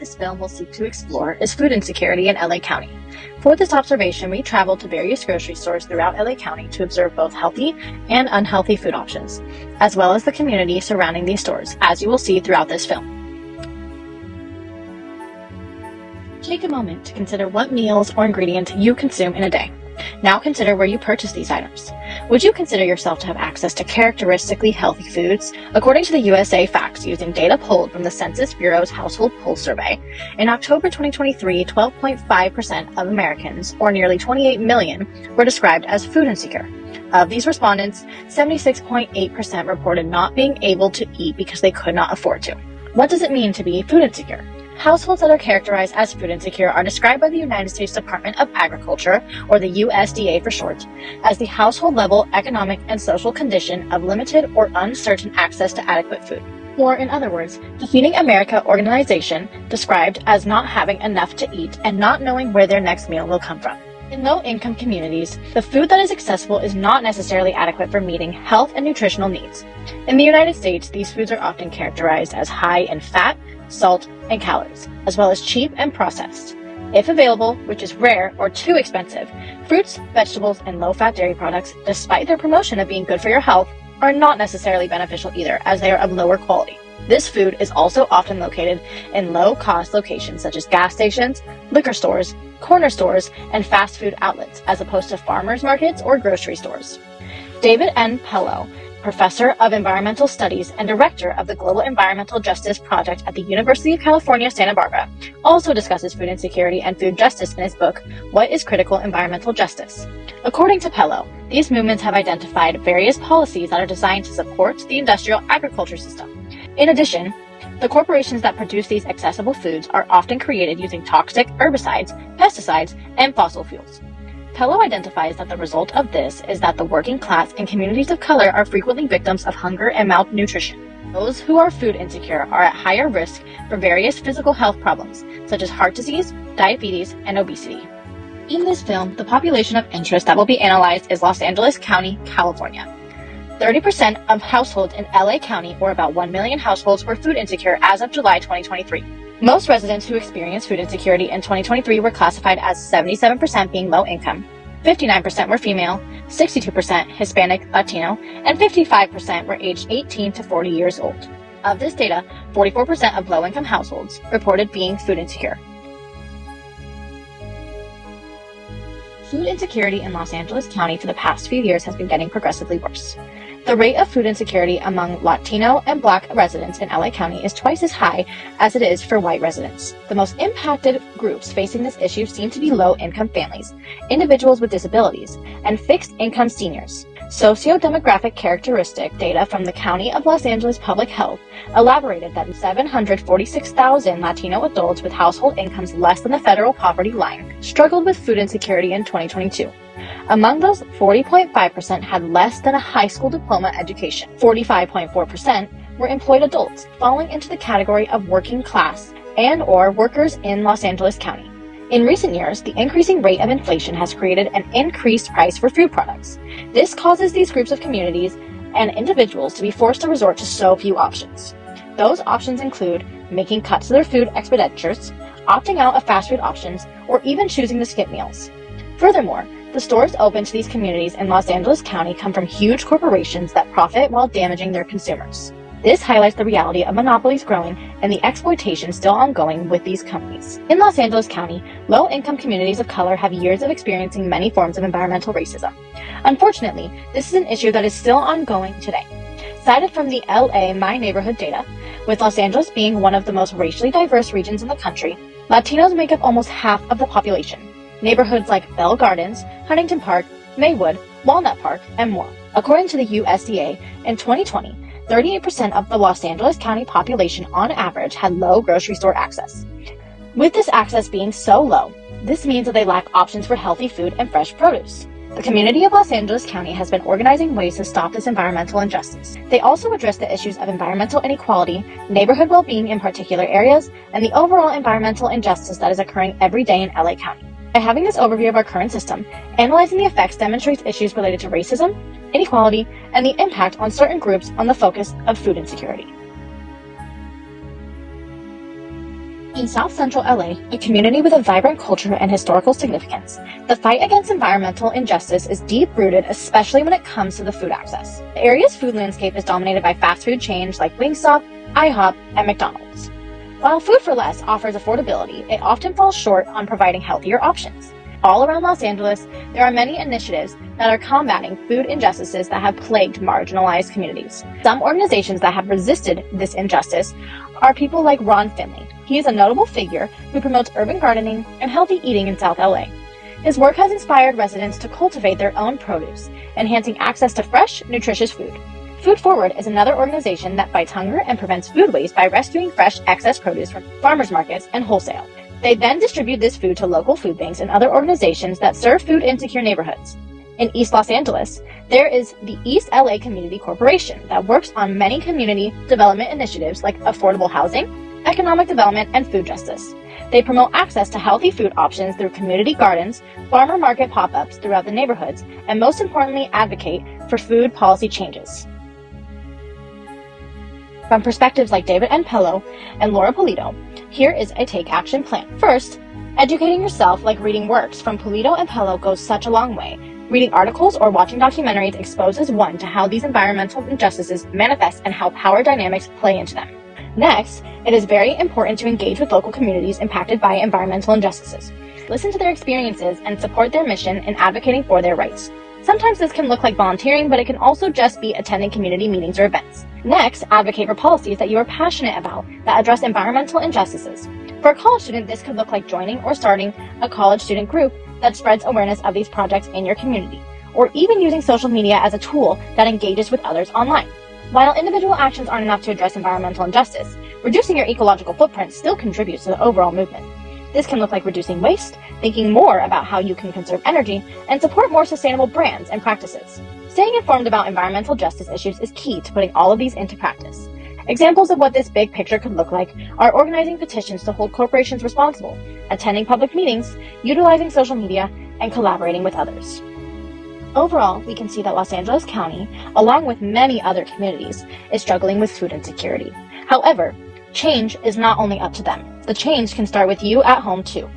this film will seek to explore is food insecurity in LA County. For this observation, we traveled to various grocery stores throughout LA County to observe both healthy and unhealthy food options, as well as the community surrounding these stores, as you will see throughout this film. Take a moment to consider what meals or ingredients you consume in a day. Now consider where you purchase these items. Would you consider yourself to have access to characteristically healthy foods? According to the USA Facts, using data pulled from the Census Bureau's Household Pulse Survey, in October 2023, 12.5% of Americans, or nearly 28 million, were described as food insecure. Of these respondents, 76.8% reported not being able to eat because they could not afford to. What does it mean to be food insecure? Households that are characterized as food insecure are described by the United States Department of Agriculture, or the USDA for short, as the household-level economic and social condition of limited or uncertain access to adequate food. Or, in other words, the Feeding America organization described as not having enough to eat and not knowing where their next meal will come from. In low-income communities, the food that is accessible is not necessarily adequate for meeting health and nutritional needs. In the United States, these foods are often characterized as high in fat, salt, and calories, as well as cheap and processed. If available, which is rare or too expensive, fruits, vegetables, and low-fat dairy products, despite their promotion of being good for your health, are not necessarily beneficial either, as they are of lower quality. This food is also often located in low-cost locations such as gas stations, liquor stores, corner stores, and fast food outlets, as opposed to farmers markets or grocery stores. David N. Pello, Professor of Environmental Studies and Director of the Global Environmental Justice Project at the University of California, Santa Barbara, also discusses food insecurity and food justice in his book, What is Critical Environmental Justice? According to Pello, these movements have identified various policies that are designed to support the industrial agriculture system. In addition, the corporations that produce these accessible foods are often created using toxic herbicides, pesticides, and fossil fuels. Pello identifies that the result of this is that the working class and communities of color are frequently victims of hunger and malnutrition. Those who are food insecure are at higher risk for various physical health problems, such as heart disease, diabetes, and obesity. In this film, the population of interest that will be analyzed is Los Angeles County, California. 30% of households in LA County, or about 1 million households, were food insecure as of July 2023. Most residents who experienced food insecurity in 2023 were classified as 77% being low income, 59% were female, 62% Hispanic Latino, and 55% were aged 18 to 40 years old. Of this data, 44% of low-income households reported being food insecure. Food insecurity in Los Angeles County for the past few years has been getting progressively worse. The rate of food insecurity among Latino and Black residents in LA County is twice as high as it is for white residents. The most impacted groups facing this issue seem to be low-income families, individuals with disabilities, and fixed-income seniors. Socio-demographic characteristic data from the County of Los Angeles Public Health elaborated that 746,000 Latino adults with household incomes less than the federal poverty line struggled with food insecurity in 2022. Among those, 40.5% had less than a high school diploma education. 45.4% were employed adults, falling into the category of working class and/or workers in Los Angeles County. In recent years, the increasing rate of inflation has created an increased price for food products. This causes these groups of communities and individuals to be forced to resort to so few options. Those options include making cuts to their food expenditures, opting out of fast food options, or even choosing to skip meals. Furthermore, the stores open to these communities in Los Angeles County come from huge corporations that profit while damaging their consumers. This highlights the reality of monopolies growing and the exploitation still ongoing with these companies. In Los Angeles County, low-income communities of color have years of experiencing many forms of environmental racism. Unfortunately, this is an issue that is still ongoing today. Cited from the LA My Neighborhood data, with Los Angeles being one of the most racially diverse regions in the country, Latinos make up almost half of the population. Neighborhoods like Bell Gardens, Huntington Park, Maywood, Walnut Park, and more. According to the USDA, in 2020, 38% of the Los Angeles County population on average had low grocery store access. With this access being so low, this means that they lack options for healthy food and fresh produce. The community of Los Angeles County has been organizing ways to stop this environmental injustice. They also address the issues of environmental inequality, neighborhood well-being in particular areas, and the overall environmental injustice that is occurring every day in LA County. By having this overview of our current system, analyzing the effects demonstrates issues related to racism, inequality, and the impact on certain groups on the focus of food insecurity. In South Central LA, a community with a vibrant culture and historical significance, the fight against environmental injustice is deep-rooted, especially when it comes to the food access. The area's food landscape is dominated by fast food chains like Wingstop, IHOP, and McDonald's. While Food for Less offers affordability, it often falls short on providing healthier options. All around Los Angeles, there are many initiatives that are combating food injustices that have plagued marginalized communities. Some organizations that have resisted this injustice are people like Ron Finley. He is a notable figure who promotes urban gardening and healthy eating in South LA. His work has inspired residents to cultivate their own produce, enhancing access to fresh, nutritious food. Food Forward is another organization that fights hunger and prevents food waste by rescuing fresh excess produce from farmers markets and wholesale. They then distribute this food to local food banks and other organizations that serve food insecure neighborhoods. In East Los Angeles, there is the East LA Community Corporation that works on many community development initiatives like affordable housing, economic development, and food justice. They promote access to healthy food options through community gardens, farmer market pop-ups throughout the neighborhoods, and most importantly, advocate for food policy changes. From perspectives like David N. Pello and Laura Polito, here is a take action plan. First, educating yourself like reading works from Polito and Pello goes such a long way. Reading articles or watching documentaries exposes one to how these environmental injustices manifest and how power dynamics play into them. Next, it is very important to engage with local communities impacted by environmental injustices. Listen to their experiences and support their mission in advocating for their rights. Sometimes this can look like volunteering, but it can also just be attending community meetings or events. Next, advocate for policies that you are passionate about that address environmental injustices. For a college student, this could look like joining or starting a college student group that spreads awareness of these projects in your community, or even using social media as a tool that engages with others online. While individual actions aren't enough to address environmental injustice, reducing your ecological footprint still contributes to the overall movement. This can look like reducing waste, thinking more about how you can conserve energy, and support more sustainable brands and practices. Staying informed about environmental justice issues is key to putting all of these into practice. Examples of what this big picture could look like are organizing petitions to hold corporations responsible, attending public meetings, utilizing social media, and collaborating with others. Overall, we can see that Los Angeles County, along with many other communities, is struggling with food insecurity. However, change is not only up to them. The change can start with you at home too.